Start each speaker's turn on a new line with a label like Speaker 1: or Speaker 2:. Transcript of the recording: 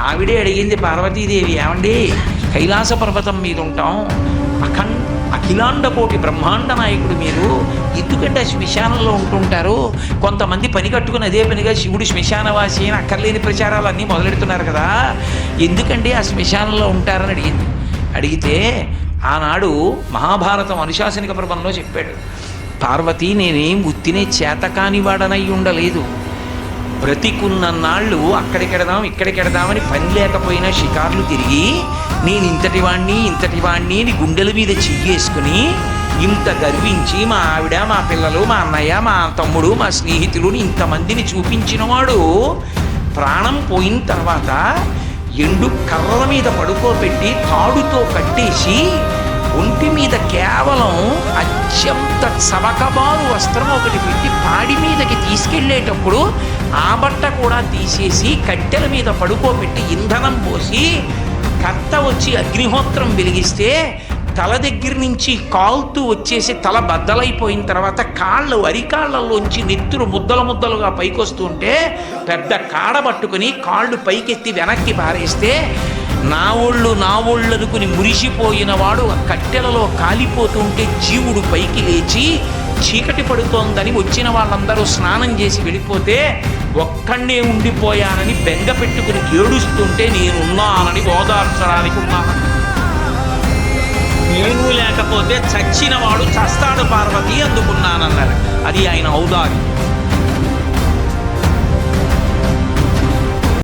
Speaker 1: ఆవిడే అడిగింది పార్వతీదేవి, ఏమండి కైలాస పర్వతం మీద ఉంటాం, అఖిలాండ కోటి బ్రహ్మాండ నాయకుడు మీరు, ఎందుకంటే శ్మశానంలో ఉంటుంటారు? కొంతమంది పని కట్టుకుని అదే పనిగా శివుడు శ్మశానవాసి అని అక్కర్లేని ప్రచారాలు అన్నీ మొదలెడుతున్నారు కదా, ఎందుకండి ఆ శ్మశానంలో ఉంటారని అడిగింది. అడిగితే ఆనాడు మహాభారతం అనుశాసనిక పర్వంలో చెప్పాడు, పార్వతి నేనేం ఉత్తినే చేతకాని వాడనై ఉండలేదు, బ్రతికున్న నాళ్ళు అక్కడికెడదాం ఇక్కడికెడదామని పని లేకపోయినా షికార్లు తిరిగి నేను ఇంతటి వాణ్ణి అని గుండెల మీద చెయ్యేసుకుని ఇంత గర్వించి మా ఆవిడ, మా పిల్లలు, మా అన్నయ్య, మా తమ్ముడు, మా స్నేహితులు ఇంతమందిని చూపించినవాడు ప్రాణం పోయిన తర్వాత ఎండు కర్రల మీద పడుకోబెట్టి తాడుతో కట్టేసి ఒంటి మీద కేవలం అత్యంత చవకబారు వస్త్రం ఒకటి పెట్టి పాడి మీదకి తీసుకెళ్ళేటప్పుడు ఆ బట్ట కూడా తీసేసి కట్టెల మీద పడుకోబెట్టి ఇంధనం పోసి కర్త వచ్చి అగ్నిహోత్రం వెలిగిస్తే తల దగ్గర నుంచి కాలుతూ వచ్చేసి తల బద్దలైపోయిన తర్వాత అరికాళ్ళల్లోంచి నెత్తురు ముద్దలుగా పైకొస్తుంటే పెద్ద కాడ పట్టుకుని కాళ్ళు పైకెత్తి వెనక్కి పారేస్తే నా ఒళ్ళు అనుకుని మురిసిపోయిన వాడు కట్టెలలో కాలిపోతుంటే జీవుడు పైకి లేచి చీకటి పడుతోందని వచ్చిన వాళ్ళందరూ స్నానం చేసి వెళ్ళిపోతే ఒక్కడే ఉండిపోయానని బెంగ పెట్టుకుని ఏడుస్తుంటే నేనున్నానని ఓదార్చడానికి ఉన్నాను. నేను లేకపోతే చచ్చిన వాడు చస్తాడు పార్వతి అందుకున్నానన్నారు. అది ఆయన ఔదార్యం.